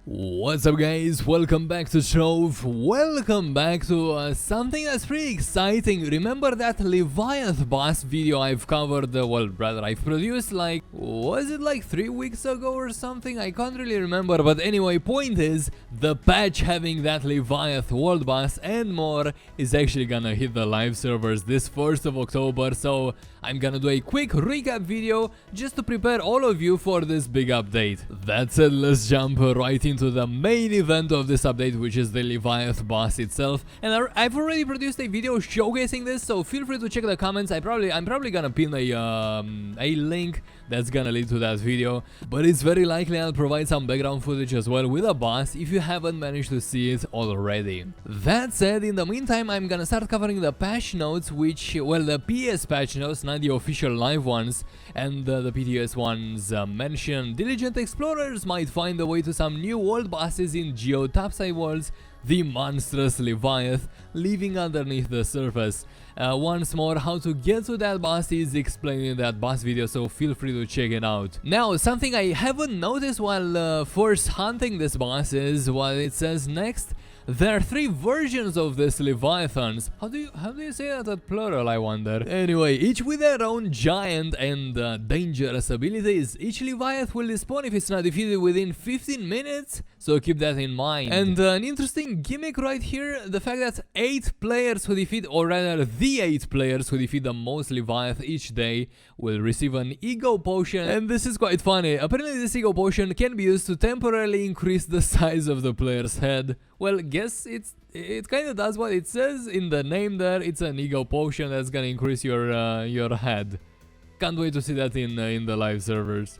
What's up guys, welcome back to Trove, welcome back to something that's pretty exciting. Remember that Leviath boss video I've covered, well rather I've produced like, was it like 3 weeks ago or something? I can't really remember, but anyway, point is, the patch having that Leviath world boss and more is actually gonna hit the live servers this 1st of October, so I'm gonna do a quick recap video just to prepare all of you for this big update. That said, let's jump right into the main event of this update, which is the Leviath boss itself. And I've already produced a video showcasing this, so feel free to check the comments. I'm probably gonna pin a link that's gonna lead to that video, but it's very likely I'll provide some background footage as well with the boss if you haven't managed to see it already. That said, in the meantime, I'm gonna start covering the patch notes, which, well, the PS patch notes, not the official live ones, and the PTS ones mention diligent explorers might find a way to some new world bosses in GAOTU worlds, the monstrous Leviath living underneath the surface. Once more, how to get to that boss is explained in that boss video, so feel free to check it out. Now, something I haven't noticed while first hunting this boss is what it says next. There are 3 versions of this Leviathans. How do you say that at plural, I wonder? Anyway, each with their own giant and dangerous abilities. Each Leviath will despawn if it's not defeated within 15 minutes, so keep that in mind. And an interesting gimmick right here, the fact that 8 players who defeat, or rather the 8 players who defeat the most Leviath each day will receive an ego potion, and this is quite funny. Apparently this ego potion can be used to temporarily increase the size of the player's head. Well, guess it kind of does what it says in the name there. It's an ego potion that's gonna increase your head. Can't wait to see that in the live servers.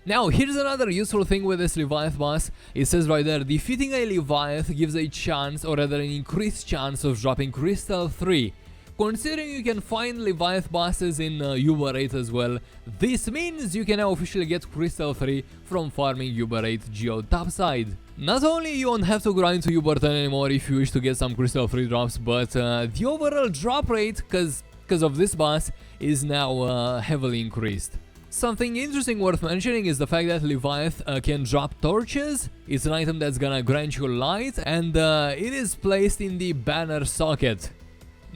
Now, here's another useful thing with this Leviath boss. It says right there, defeating a Leviath gives a chance, or rather an increased chance, of dropping Crystal 3. Considering you can find Leviath bosses in Uber 8 as well, this means you can now officially get Crystal 3 from farming Uber 8 GAOTU. Not only you won't have to grind to Uber 10 anymore if you wish to get some Crystal 3 drops, but the overall drop rate, because of this boss, is now heavily increased. Something interesting worth mentioning is the fact that Leviath can drop torches. It's an item that's gonna grant you light, and it is placed in the banner socket.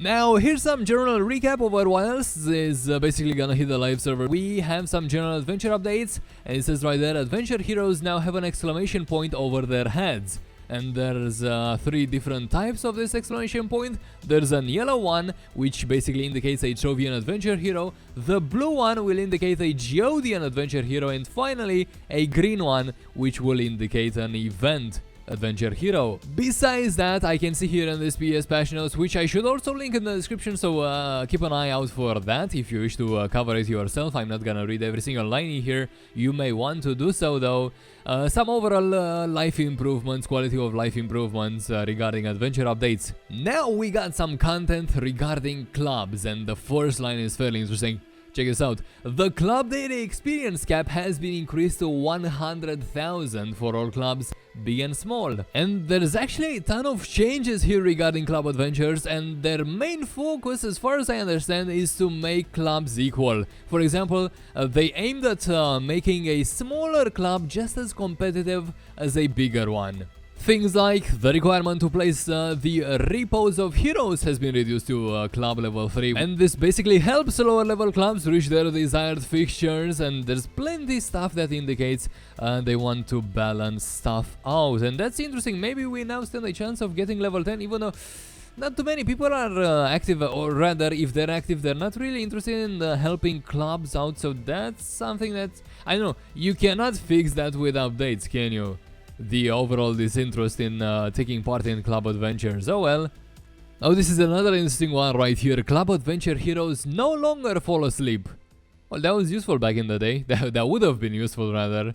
Now, here's some general recap over what else is basically gonna hit the live server. We have some general adventure updates, and it says right there, adventure heroes now have an exclamation point over their heads. And there's 3 different types of this exclamation point. There's a yellow one, which basically indicates a Trovian adventure hero. The blue one will indicate a Geodian adventure hero. And finally, a green one, which will indicate an event adventure hero. Besides that, I can see here in this PS patch notes, which I should also link in the description, so keep an eye out for that if you wish to cover it yourself. I'm not gonna read every single line in here. You may want to do so though. Some overall life improvements, quality of life improvements regarding adventure updates. Now we got some content regarding clubs, and the first line is fairly interesting. Check this out. The club daily experience cap has been increased to 100,000 for all clubs, big and small. And there's actually a ton of changes here regarding club adventures, and their main focus, as far as I understand, is to make clubs equal. For example, they aimed at making a smaller club just as competitive as a bigger one. Things like the requirement to place the repos of heroes has been reduced to club level 3, and this basically helps lower level clubs reach their desired fixtures, and there's plenty stuff that indicates they want to balance stuff out, and that's interesting. Maybe we now stand a chance of getting level 10, even though not too many people are active, or rather, if they're active, they're not really interested in helping clubs out, so that's something that, I don't know, you cannot fix that with updates, can you? The overall disinterest in taking part in club adventures. Oh well. Oh, this is another interesting one right here. Club adventure heroes no longer fall asleep. Well, that was useful back in the day. That would have been useful, rather.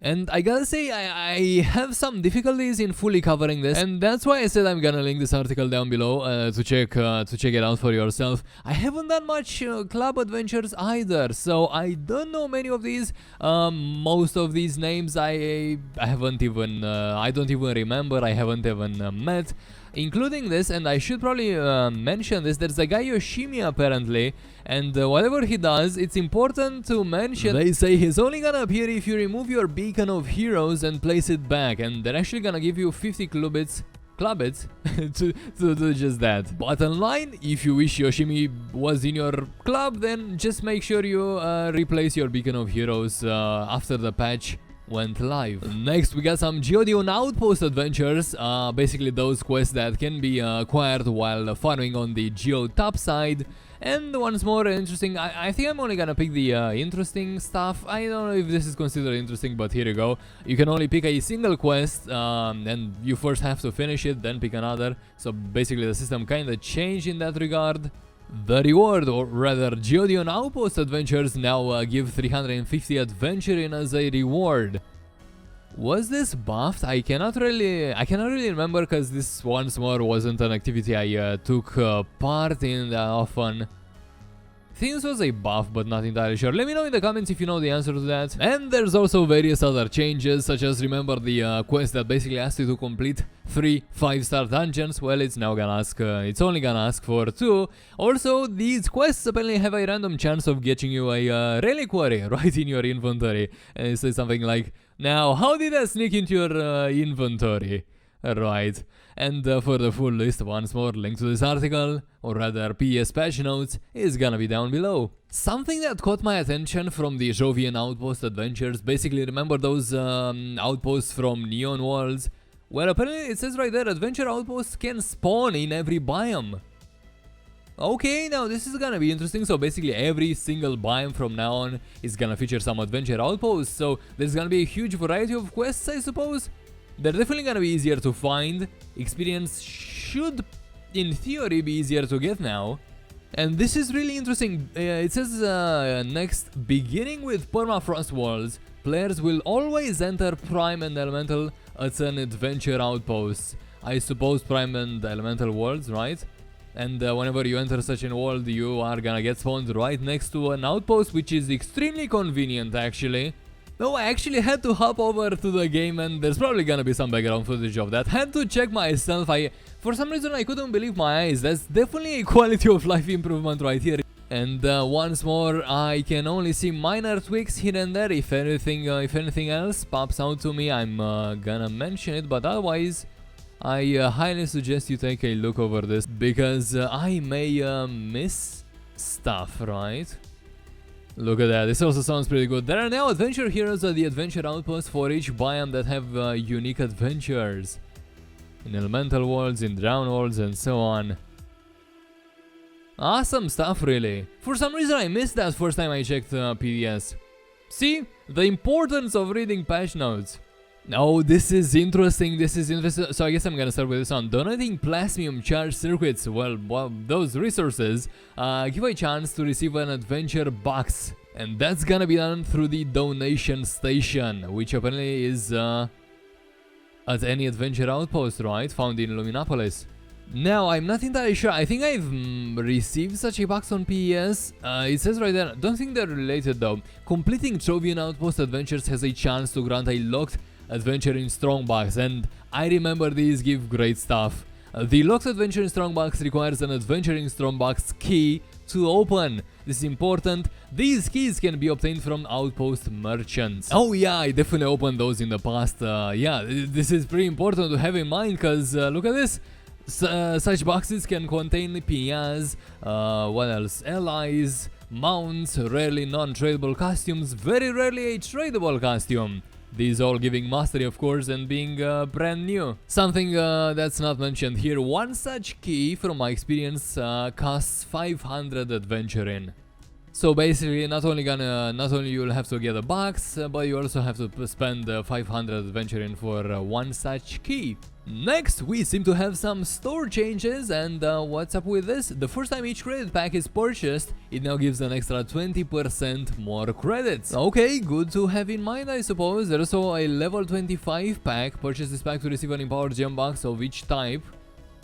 And I gotta say, I have some difficulties in fully covering this, and that's why I said I'm gonna link this article down below to check it out for yourself. I haven't done much club adventures either, so I don't know many of these. Most of these names I haven't even I don't even remember. I haven't even met. including this, and I should probably mention this, there's a guy Yoshimi apparently, and whatever he does, it's important to mention. They say he's only gonna appear if you remove your beacon of heroes and place it back, and they're actually gonna give you 50 clubits to do just that. Bottom line, if you wish Yoshimi was in your club, then just make sure you replace your beacon of heroes after the patch went live. Next we got some GAOTU outpost adventures, basically those quests that can be acquired while farming on the Geo top side. And once more interesting, I think I'm only gonna pick the interesting stuff. I don't know if this is considered interesting, but here you go. You can only pick a single quest, and you first have to finish it, then pick another. So basically the system kinda changed in that regard. The reward, or rather GAOTU outpost adventures, now give 350 adventuring as a reward. Was this buffed? I cannot really remember, because this once more wasn't an activity I took part in that often. I think this was a buff, but not entirely sure. Let me know in the comments if you know the answer to that. And there's also various other changes, such as, remember the quest that basically asks you to complete 3 5-star dungeons? Well, it's now gonna ask, it's only gonna ask for 2. Also, these quests apparently have a random chance of getting you a reliquary right in your inventory. And it says something like, now, how did that sneak into your inventory? Right. And for the full list, once more, link to this article, or rather PS patch notes, is gonna be down below. Something that caught my attention from the Jovian outpost adventures, basically remember those outposts from Neon Worlds? Well, apparently it says right there, adventure outposts can spawn in every biome. Okay, now this is gonna be interesting. So basically every single biome from now on is gonna feature some adventure outposts, so there's gonna be a huge variety of quests, I suppose. They're definitely gonna be easier to find. Experience should, in theory, be easier to get now. And this is really interesting. It says next, beginning with permafrost worlds, players will always enter Prime and Elemental at an adventure outpost. I suppose Prime and Elemental worlds, right? And whenever you enter such a world, you are gonna get spawned right next to an outpost, which is extremely convenient actually. No, I actually had to hop over to the game, and there's probably gonna be some background footage of that. Had to check myself. For some reason I couldn't believe my eyes. That's definitely a quality of life improvement right here. And once more, I can only see minor tweaks here and there. If anything else pops out to me, I'm gonna mention it. But otherwise, I highly suggest you take a look over this, because I may miss stuff, right? Look at that, this also sounds pretty good. There are now adventure heroes at the adventure outpost for each biome that have unique adventures. In elemental worlds, in drown worlds, and so on. Awesome stuff, really. For some reason I missed that first time I checked PDS. See? The importance of reading patch notes. Oh, this is interesting, So I guess I'm gonna start with this one. Donating plasmium charge circuits, well, those resources, give a chance to receive an adventure box. And that's gonna be done through the donation station, which apparently is at any adventure outpost, right? Found in Luminopolis. Now, I'm not entirely sure. I think I've received such a box on PES. It says right there, don't think they're related though. Completing Trovian outpost adventures has a chance to grant a locked adventure in Strongbox, and I remember these give great stuff. The locked adventure in Strongbox requires an adventure in Strongbox key to open. This is important. These keys can be obtained from outpost merchants. Oh yeah, I definitely opened those in the past. Yeah, this is pretty important to have in mind, because look at this. Such boxes can contain PIAs, what else? Allies, mounts, rarely non-tradable costumes, very rarely a tradable costume. These all giving mastery, of course, and being brand new. Something that's not mentioned here. One such key, from my experience, costs 500 adventuring. So basically, not only you'll have to get a box, but you also have to spend 500 adventuring for one such key. Next, we seem to have some store changes, and what's up with this? The first time each credit pack is purchased, it now gives an extra 20% more credits. Okay, good to have in mind, I suppose. There's also a level 25 pack. Purchase this pack to receive an empowered gem box of each type.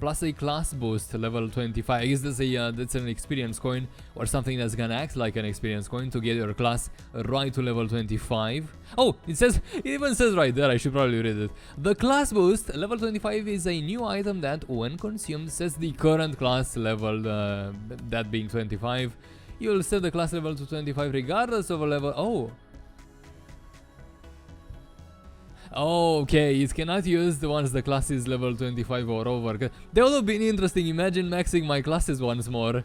plus a class boost level 25. I guess that's an experience coin or something that's gonna act like an experience coin to get your class right to level 25. Oh, it even says right there, I should probably read it. The class boost level 25 is a new item that when consumed sets the current class level, that being 25. You'll set the class level to 25 regardless of a level. Oh, okay, it cannot use the ones the class is level 25 or over. That would have been interesting. Imagine maxing my classes once more.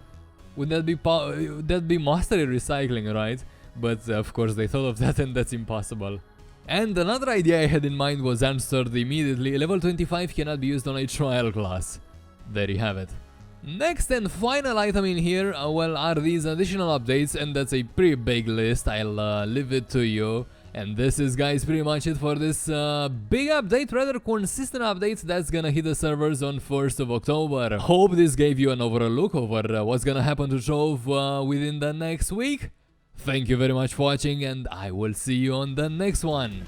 Would that be mastery recycling, right? But of course they thought of that and that's impossible. And another idea I had in mind was answered immediately. Level 25 cannot be used on a trial class. There you have it. Next and final item in here, are these additional updates, and that's a pretty big list. I'll leave it to you. And this is, guys, pretty much it for this big update, rather consistent update that's gonna hit the servers on 1st of October. Hope this gave you an overall look over what's gonna happen to Trove within the next week. Thank you very much for watching, and I will see you on the next one.